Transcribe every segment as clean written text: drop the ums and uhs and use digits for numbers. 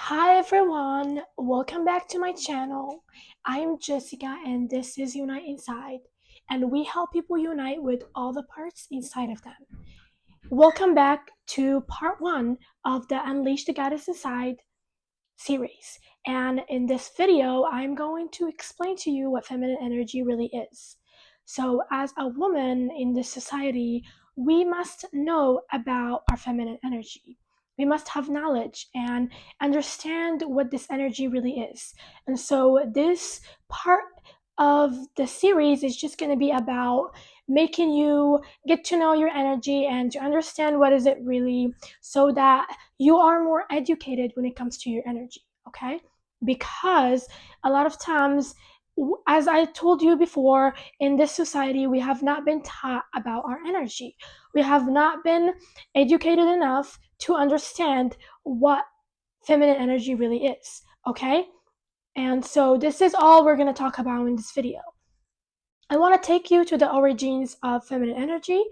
Hi everyone, welcome back to my channel. I am Jessica and this is Unite Inside, and we help people unite with all the parts inside of them. Welcome back to part one of the Unleash the Goddess Inside series. And in this video, I'm going to explain to you what feminine energy really is. So, as a woman in this society, we must know about our feminine energy. We must have knowledge and understand what this energy really is. And so, this part of the series is just going to be about making you get to know your energy and to understand what is it really, so that you are more educated when it comes to your energy, okay? Because a lot of times, as I told you before, in this society, we have not been taught about our energy. We have not been educated enough to understand what feminine energy really is, okay? And so, this is all we're going to talk about in this video. I want to take you to the origins of feminine energy.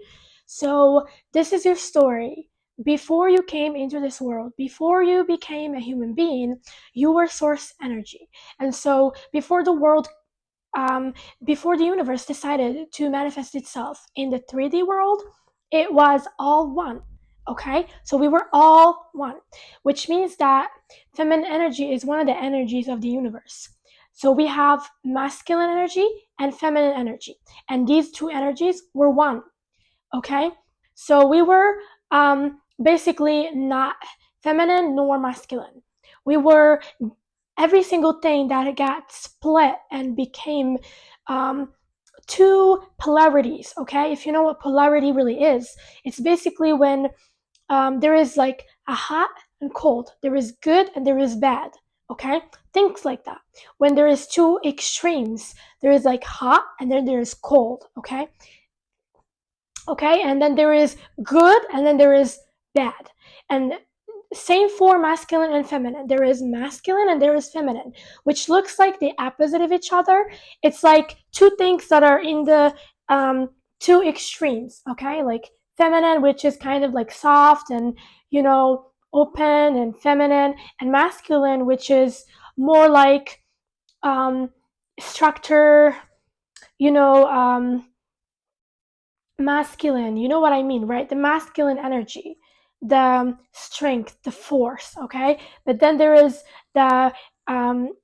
So, this is your story. Before you came into this world, before you became a human being, you were source energy. And so, before the universe decided to manifest itself in the 3D world, it was all one. Okay? So, we were all one, which means that feminine energy is one of the energies of the universe. So, we have masculine energy and feminine energy, and these two energies were one. Okay? So, we were basically not feminine nor masculine. We were every single thing that got split and became um, two polarities. Okay, if you know what polarity really is, it's basically when there is like a hot and cold, there is good and there is bad. Okay, things like that. When there is two extremes, there is like hot and then there is cold. Okay, and then there is good and then there is bad. And same for masculine and feminine. There is masculine and there is feminine, which looks like the opposite of each other. It's like two things that are in the two extremes. Okay, like feminine, which is kind of like soft and open and feminine, and masculine, which is more like um, structure. You know, masculine. You know what I mean, right? The masculine energy, the strength, the force. Okay, but then there is the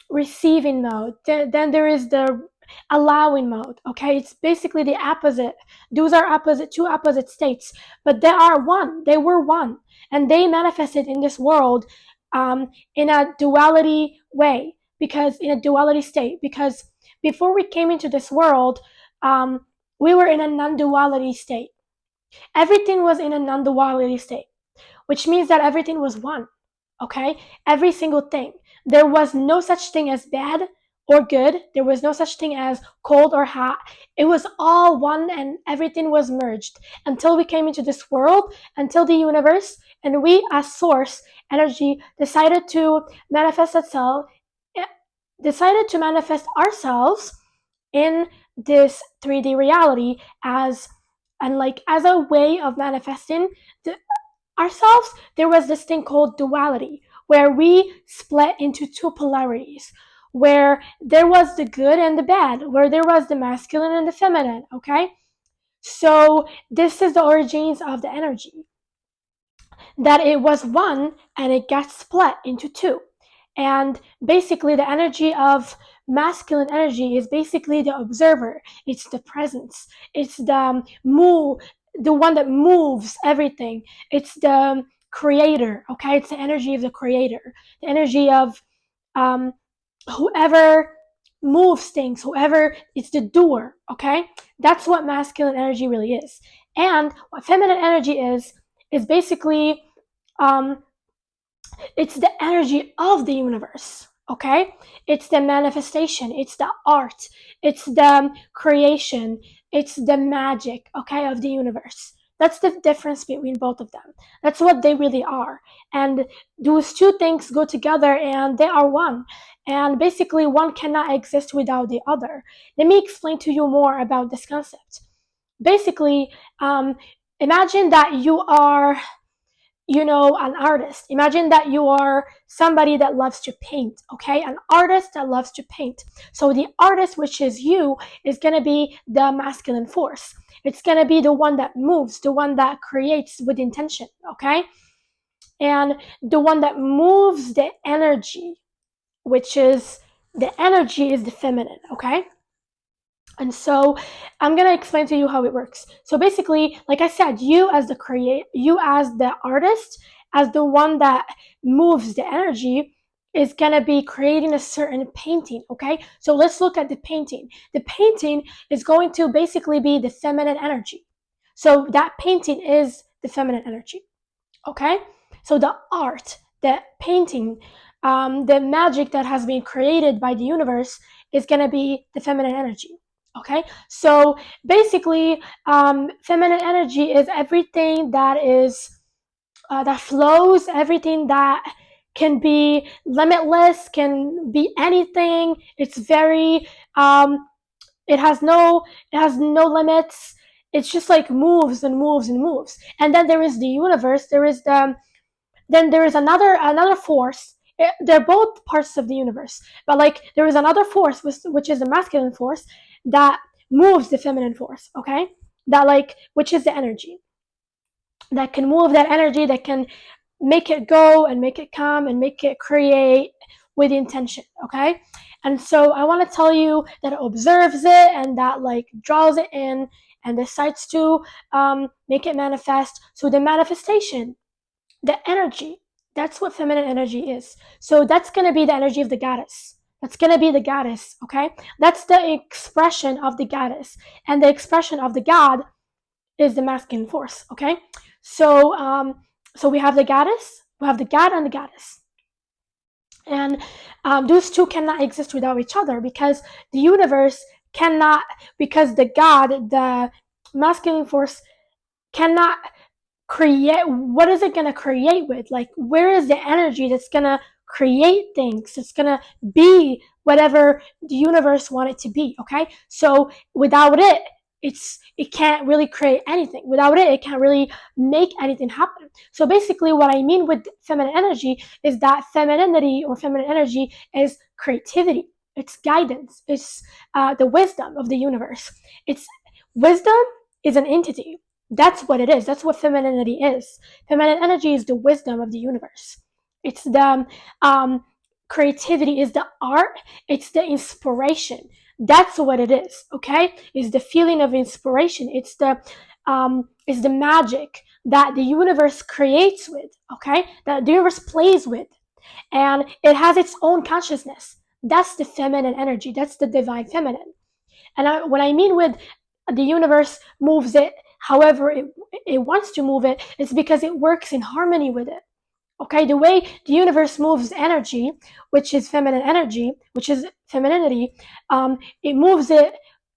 receiving mode. Then there is the allowing mode. Okay, it's basically the opposite. Those are two opposite states, but they are one. They were one, and they manifested in this world in a duality way, because in a duality state, because before we came into this world, um, we were in a non-duality state. Everything was in a non-duality state, which means that everything was one. Okay? Every single thing. There was no such thing as bad or good. There was no such thing as cold or hot. It was all one, and everything was merged until we came into this world, until the universe, and we as source energy decided to manifest itself, decided to manifest ourselves in this 3D reality as as a way of manifesting the, ourselves. There was this thing called duality, where we split into two polarities, where there was the good and the bad, where there was the masculine and the feminine. Okay, so this is the origins of the energy, that it was one and it got split into two. And basically, the energy of masculine energy is basically the observer. It's the presence. It's the one that moves everything. It's the creator. Okay, it's the energy of the creator, the energy of um, whoever moves things, whoever, it's the doer. Okay, that's what masculine energy really is. And what feminine energy is basically um, it's the energy of the universe. Okay, it's the manifestation, it's the art, it's the creation, it's the magic, okay, of the universe. That's the difference between both of them. That's what they really are. And those two things go together and they are one. And basically, one cannot exist without the other. Let me explain to you more about this concept. Basically, imagine that you are an artist. Imagine that you are somebody that loves to paint, okay? An artist that loves to paint. So the artist, which is you, is going to be the masculine force. It's going to be the one that moves, the one that creates with intention, okay? And the one that moves the energy, which is the energy is the feminine, okay? And so I'm gonna explain to you how it works. So basically, like I said, you as the artist, as the one that moves the energy, is gonna be creating a certain painting. Okay, so let's look at the painting. The painting is going to basically be the feminine energy. So that painting is the feminine energy. Okay, so the art, the painting, the magic that has been created by the universe is gonna be the feminine energy. Okay, so basically, feminine energy is everything that flows, everything that can be limitless, can be anything. It's very it has no limits. It's just like moves and moves and moves. And then there is the universe. Then there is another force. They're both parts of the universe, but like there is another force which is the masculine force that moves the feminine force. Okay, that like which is the energy that can move that energy, that can make it go and make it come and make it create with intention. Okay, and so I want to tell you that it observes it and that like draws it in and decides to make it manifest. So the manifestation, the energy, that's what feminine energy is. So that's going to be the energy of the goddess. That's going to be the goddess. Okay, that's the expression of the goddess, and the expression of the god is the masculine force. Okay, so so we have the goddess, we have the god and the goddess, and those two cannot exist without each other, because the universe cannot, because the god, the masculine force, cannot create. What is it going to create with? Like, where is the energy that's going to create things, that's going to be whatever the universe want it to be? Okay, so without it, it can't really create anything. Without it can't really make anything happen. So basically what I mean with feminine energy is that femininity or feminine energy is creativity, it's guidance, it's the wisdom of the universe. It's wisdom is an entity. That's what it is. That's what femininity is. Feminine energy is the wisdom of the universe. It's the creativity, is the art, it's the inspiration. That's what it is. Okay, it's the feeling of inspiration. It's the magic that the universe creates with. Okay, that the universe plays with, and it has its own consciousness. That's the feminine energy. That's the divine feminine. And what I mean with the universe moves it however it wants to move it, is because it works in harmony with it. Okay, the way the universe moves energy, which is feminine energy, which is femininity, it moves it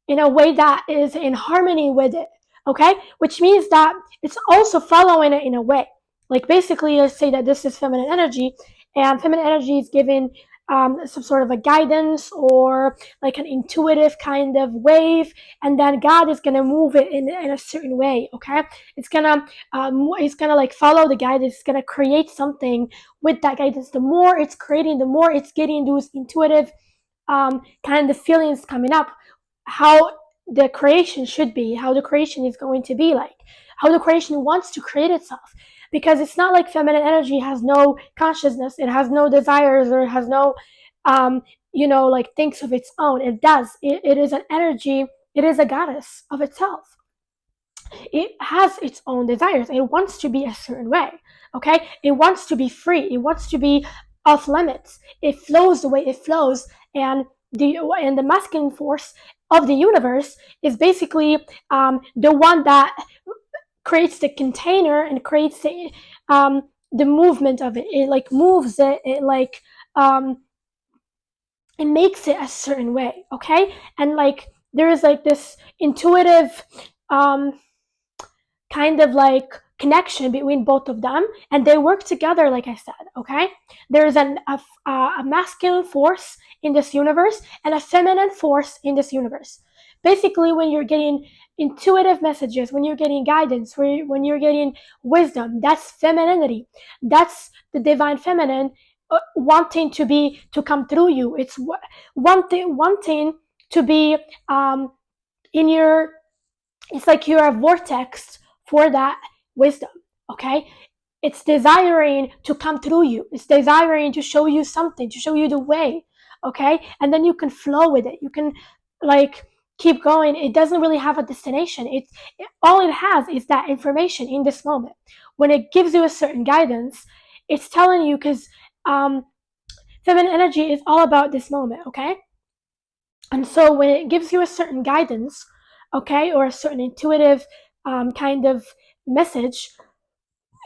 in a way that is in harmony with it. Okay, which means that it's also following it in a way. Like basically, let's say that this is feminine energy, and feminine energy is given some sort of a guidance or like an intuitive kind of wave, and then God is gonna move it in a certain way. Okay, it's gonna like follow the guidance. It's gonna create something with that guidance. The more it's creating, the more it's getting those intuitive kind of feelings coming up, how the creation should be, how the creation is going to be like, how the creation wants to create itself. Because it's not like feminine energy has no consciousness, it has no desires, or it has no, like thinks of its own. It does. It is an energy. It is a goddess of itself. It has its own desires. It wants to be a certain way. Okay, it wants to be free. It wants to be off limits. It flows the way it flows, and the masculine force of the universe is basically the one that creates the container and creates the movement of it. It like moves it. It like it makes it a certain way. Okay, and like there is like this intuitive kind of like connection between both of them, and they work together. Like I said, okay, there's a masculine force in this universe and a feminine force in this universe. basically when you're getting intuitive messages, when you're getting guidance, when you're getting wisdom, that's femininity. That's the divine feminine wanting to come through you. It's wanting to be in your, it's like you're a vortex for that wisdom, okay? It's desiring to come through you. It's desiring to show you something, to show you the way, okay? And then you can flow with it. You can like keep going. It doesn't really have a destination. All it has is that information in this moment. When it gives you a certain guidance, it's telling you, because feminine energy is all about this moment, okay? And so when it gives you a certain guidance, okay, or a certain intuitive kind of message,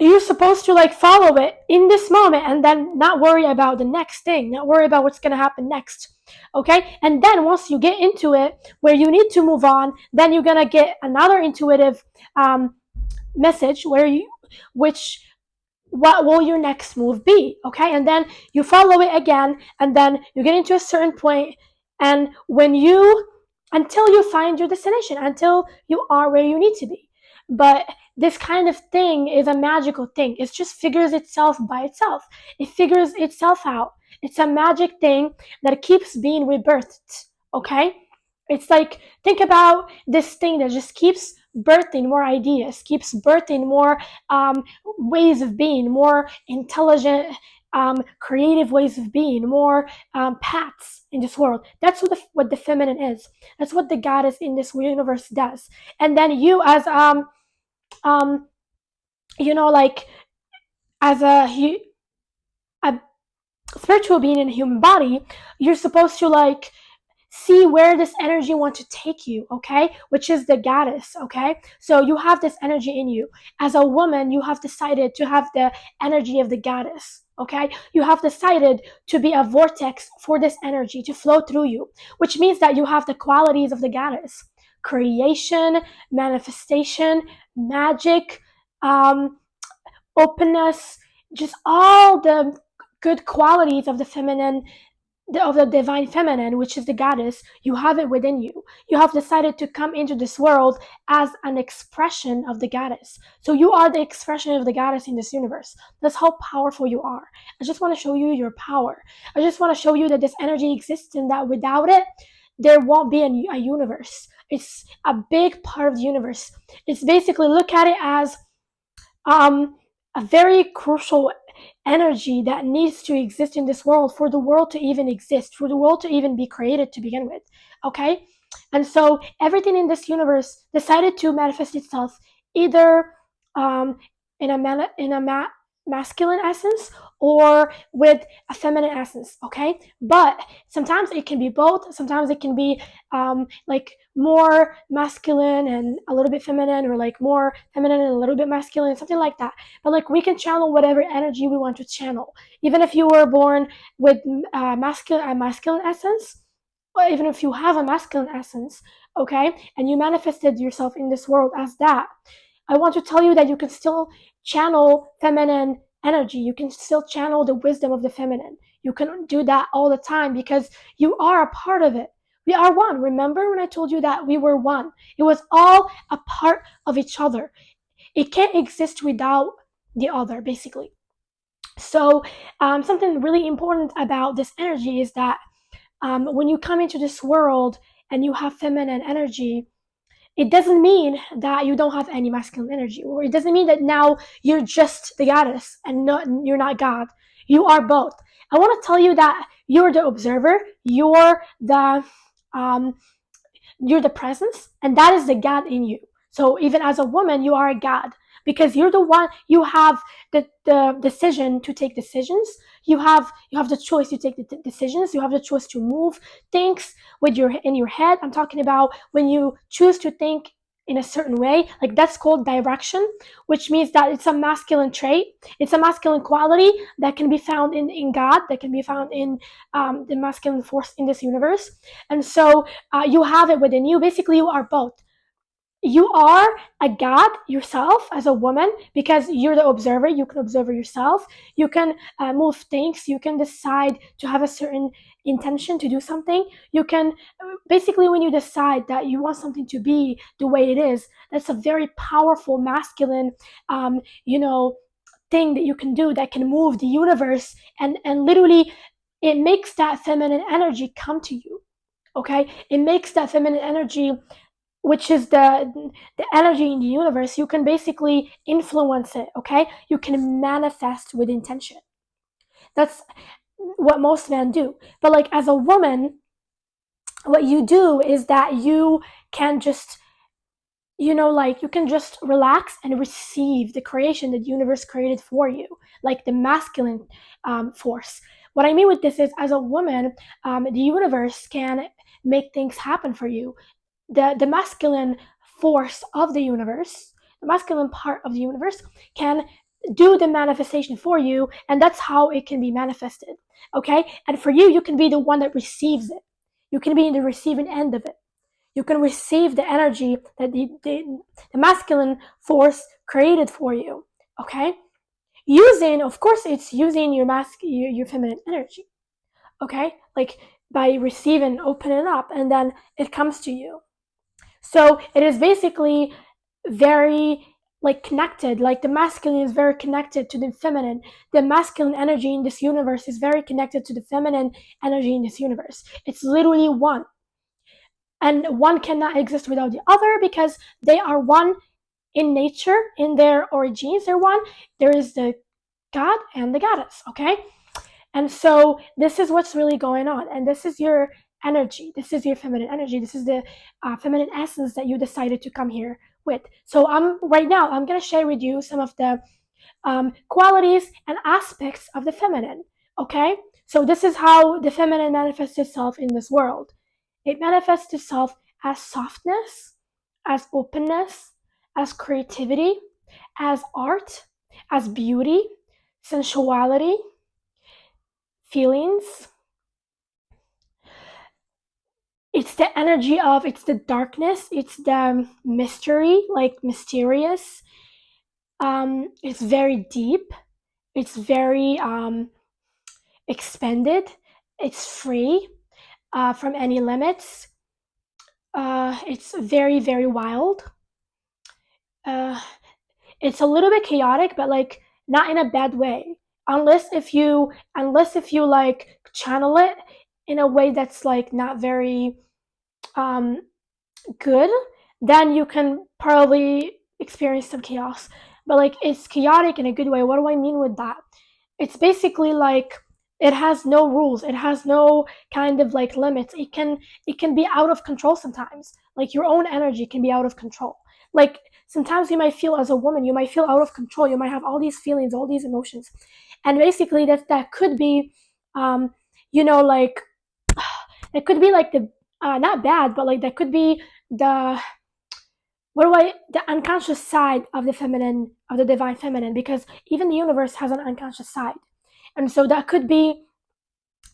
you're supposed to like follow it in this moment and then not worry about the next thing, not worry about what's going to happen next. Okay. And then once you get into it where you need to move on, then you're going to get another intuitive message which what will your next move be, okay? And then you follow it again, and then you get into a certain point, and until you find your destination, until you are where you need to be. But this kind of thing is a magical thing. It just figures itself by itself. It figures itself out. It's a magic thing that keeps being rebirthed, okay? It's like, think about this thing that just keeps birthing more ideas, keeps birthing more ways of being, more intelligent, creative ways of being, more paths in this world. That's what the feminine is. That's what the goddess in this universe does. And then you, as um, like as a spiritual being in a human body, you're supposed to like see where this energy wants to take you, okay? Which is the goddess, okay? So you have this energy in you. As a woman, you have decided to have the energy of the goddess, okay? You have decided to be a vortex for this energy to flow through you, which means that you have the qualities of the goddess: creation, manifestation, magic, um, openness, just all the good qualities of the feminine, of the divine feminine, which is the goddess. You have it within you. You have decided to come into this world as an expression of the goddess. So you are the expression of the goddess in this universe. That's how powerful you are. I just want to show you your power. I just want to show you that this energy exists and that without it, there won't be a universe. It's a big part of the universe. It's basically, look at it as um, a very crucial energy that needs to exist in this world for the world to even exist, for the world to even be created to begin with. Okay? And so everything in this universe decided to manifest itself either um, in a masculine essence or with a feminine essence, okay? But sometimes it can be both. Sometimes it can be like more masculine and a little bit feminine, or like more feminine and a little bit masculine, something like that. But like, we can channel whatever energy we want to channel. Even if you were born with a masculine essence, or even if you have a masculine essence, okay, and you manifested yourself in this world as that, I want to tell you that you can still channel feminine energy. You can still channel the wisdom of the feminine. You can do that all the time because you are a part of it. We are one. Remember when I told you that we were one? It was all a part of each other. It can't exist without the other, basically. So, something really important about this energy is that when you come into this world and you have feminine energy, it doesn't mean that you don't have any masculine energy, or it doesn't mean that now you're just the goddess and you're not God. You are both. I want to tell you that you're the observer, um, you're the presence, and that is the God in you. So even as a woman, you are a God because you're the one. You have the decision to take decisions. You have the choice to take the decisions. You have the choice to move things with in your head. I'm talking about when you choose to think in a certain way, like that's called direction, which means that it's a masculine trait. It's a masculine quality that can be found in God, that can be found in the masculine force in this universe. And so you have it within you. Basically, you are both. You are a god yourself as a woman, because you're the observer. You can observe yourself. You can move things. You can decide to have a certain intention to do something. You can basically, when you decide that you want something to be the way it is, that's a very powerful masculine you know thing that you can do, that can move the universe, and literally it makes that feminine energy come to you. Okay, it makes that feminine energy, which is the energy in the universe. You can basically influence it. Okay, you can manifest with intention. That's what most men do. But like as a woman, what you do is that you can just, like, you can just relax and receive the creation that the universe created for you, like the masculine force. What I mean with this is, as a woman, the universe can make things happen for you. The masculine force of the universe, the masculine part of the universe, can do the manifestation for you, and that's how it can be manifested. Okay, and for you, you can be the one that receives it. You can be in the receiving end of it. You can receive the energy that the masculine force created for you. Okay, using, of course, it's using your feminine energy. Okay, like by receiving, opening up, and then it comes to you. So it is basically very like connected. Like the masculine is very connected to the feminine. The masculine energy in this universe is very connected to the feminine energy in this universe. It's literally one. And one cannot exist without the other, because they are one in nature, in their origins. They're one. There is the god and the goddess. Okay, and so this is what's really going on, and this is your energy. This is your feminine energy. This is the feminine essence that you decided to come here with. So right now I'm going to share with you some of the qualities and aspects of the feminine. Okay, so this is how the feminine manifests itself in this world. It manifests itself as softness, as openness, as creativity, as art, as beauty, sensuality, feelings. It's the energy of, it's the darkness, it's the mystery, like mysterious. It's very deep, it's very expanded, it's free from any limits. It's very, very wild. Uh, it's a little bit chaotic, but like not in a bad way. Unless if you like channel it in a way that's like not very um good, then you can probably experience some chaos. But like it's chaotic in a good way. What do I mean with that? It's basically like it has no rules. It has no kind of like limits. It can be out of control sometimes. Like your own energy can be out of control. Like sometimes you might feel, as a woman, you might feel out of control. You might have all these feelings, all these emotions, and basically that could be, um, like it could be like the not bad, but like that could be the the unconscious side of the feminine, of the divine feminine, because even the universe has an unconscious side. And so that could be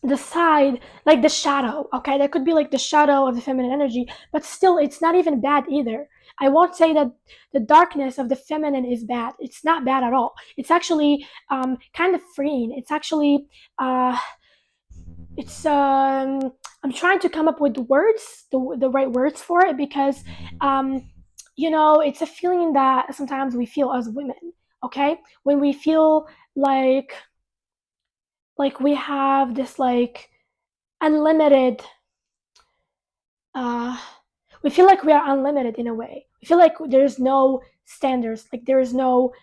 the side, like the shadow. Okay, that could be like the shadow of the feminine energy, but still it's not even bad either. I won't say that the darkness of the feminine is bad. It's not bad at all. It's actually kind of freeing. It's actually it's I'm trying to come up with words, the right words for it, because um it's a feeling that sometimes we feel as women. Okay, when we feel like we have this like unlimited uh we feel like we are unlimited in a way. We feel like there's no standards, like there is no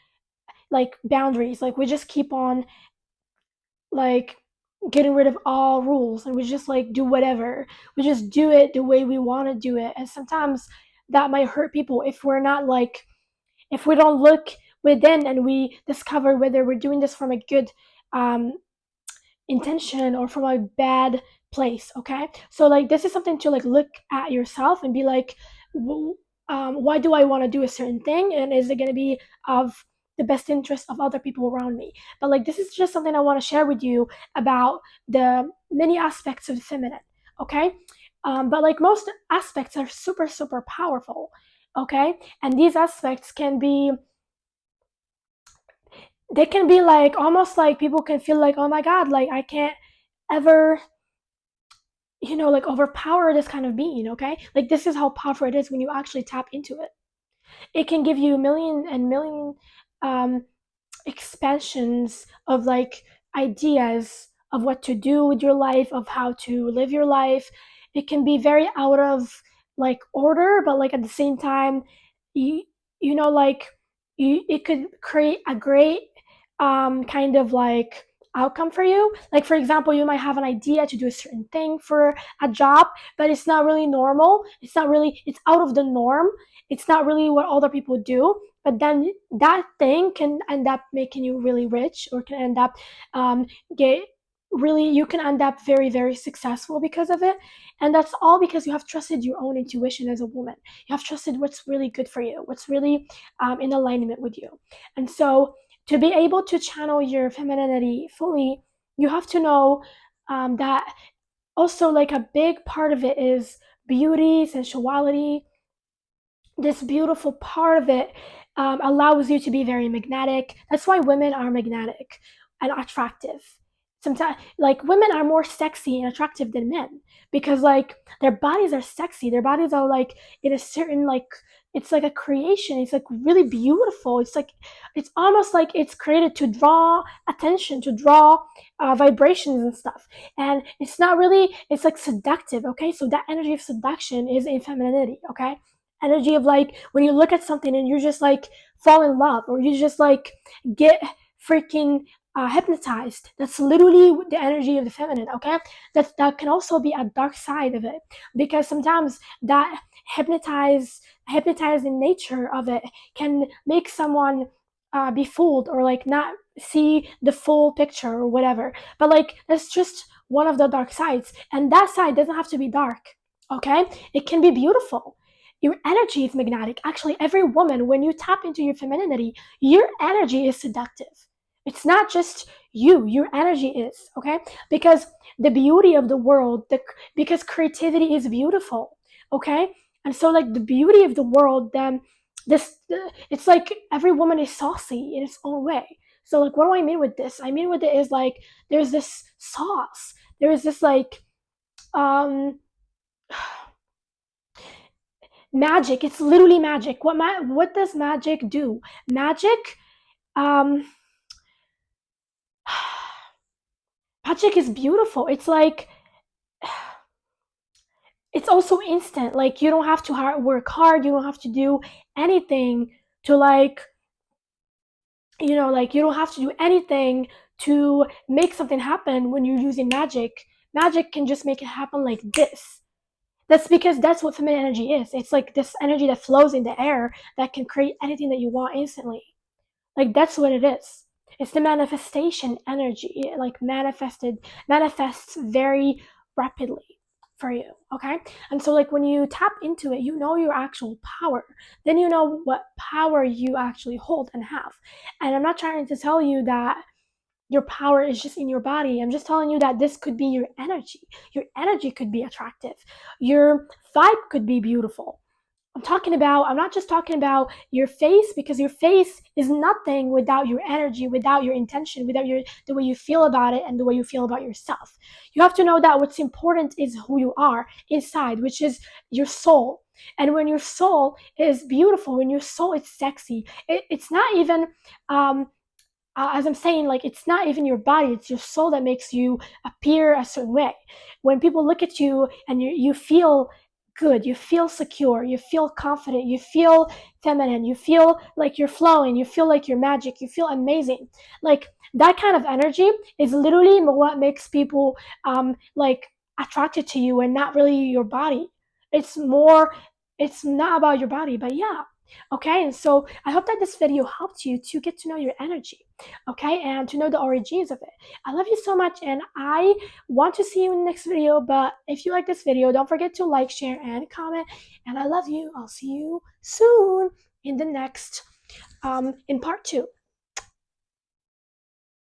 like boundaries, like we just keep on like getting rid of all rules, and we just like do whatever. We just do it the way we want to do it, and sometimes that might hurt people if we're not like, if we don't look within and we discover whether we're doing this from a good um, intention or from a bad place. Okay, so like this is something to like look at yourself and be like, why do I want to do a certain thing, and is it going to be of the best interest of other people around me? But like this is just something I want to share with you about the many aspects of the feminine. Okay, but like most aspects are super super powerful. Okay, and these aspects can be, they can be like almost like people can feel like, oh my god, like I can't ever, like overpower this kind of being. Okay, like this is how powerful it is when you actually tap into it. It can give you a million and million um, expansions of like ideas of what to do with your life, of how to live your life. It can be very out of like order, but like at the same time, you like it could create a great kind of like outcome for you. Like for example, you might have an idea to do a certain thing for a job, but it's not really normal. It's not really, it's out of the norm. It's not really what other people do, but then that thing can end up making you really rich, or can end up um, get really, you can end up very very successful because of it. And that's all because you have trusted your own intuition as a woman. You have trusted what's really good for you, what's really in alignment with you. And so to be able to channel your femininity fully, you have to know that also like a big part of it is beauty, sensuality. This beautiful part of it allows you to be very magnetic. That's why women are magnetic and attractive. Sometimes, like women are more sexy and attractive than men because like their bodies are sexy. Their bodies are like in a certain like, it's like a creation. It's like really beautiful. It's like, it's almost like it's created to draw attention, to draw vibrations and stuff. And it's not really. It's like seductive. Okay, so that energy of seduction is in femininity. Okay, energy of like when you look at something and you just like fall in love, or you just like get freaking hypnotized. That's literally the energy of the feminine. Okay, that can also be a dark side of it, because sometimes that hypnotizing nature of it can make someone be fooled, or like not see the full picture or whatever. But like that's just one of the dark sides, and that side doesn't have to be dark. Okay, it can be beautiful. Your energy is magnetic. Actually, every woman, when you tap into your femininity, your energy is seductive. It's not just you, your energy is, okay? Because the beauty of the world, because creativity is beautiful, okay? And so, like, the beauty of the world, then it's like every woman is saucy in its own way. So, like, what do I mean with this? I mean with it is like, there's this sauce, there's this, like, um, magic. It's literally magic. What does magic do? Magic, um, magic is beautiful. It's like it's also instant. Like you don't have to work hard. You don't have to do anything to like, like you don't have to do anything to make something happen when you're using magic. Magic can just make it happen like this. That's because that's what feminine energy is. It's like this energy that flows in the air that can create anything that you want instantly. Like that's what it is. It's the manifestation energy. It like manifests very rapidly for you. Okay. And so like when you tap into it, you know your actual power. Then you know what power you actually hold and have. And I'm not trying to tell you that your power is just in your body. I'm just telling you that this could be your energy. Your energy could be attractive. Your vibe could be beautiful. I'm not just talking about your face, because your face is nothing without your energy, without your intention, without the way you feel about it and the way you feel about yourself. You have to know that what's important is who you are inside, which is your soul. And when your soul is beautiful, when your soul is sexy, it's not even as I'm saying, like it's not even your body, it's your soul that makes you appear a certain way. When people look at you and you feel good, you feel secure, you feel confident, you feel feminine, you feel like you're flowing, you feel like you're magic, you feel amazing. Like that kind of energy is literally what makes people like attracted to you, and not really your body. It's more, it's not about your body, but yeah. Okay, and so I hope that this video helped you to get to know your energy, okay, and to know the origins of it. I love you so much, and I want to see you in the next video. But if you like this video, don't forget to like, share, and comment. And I love you. I'll see you soon in the next in part 2.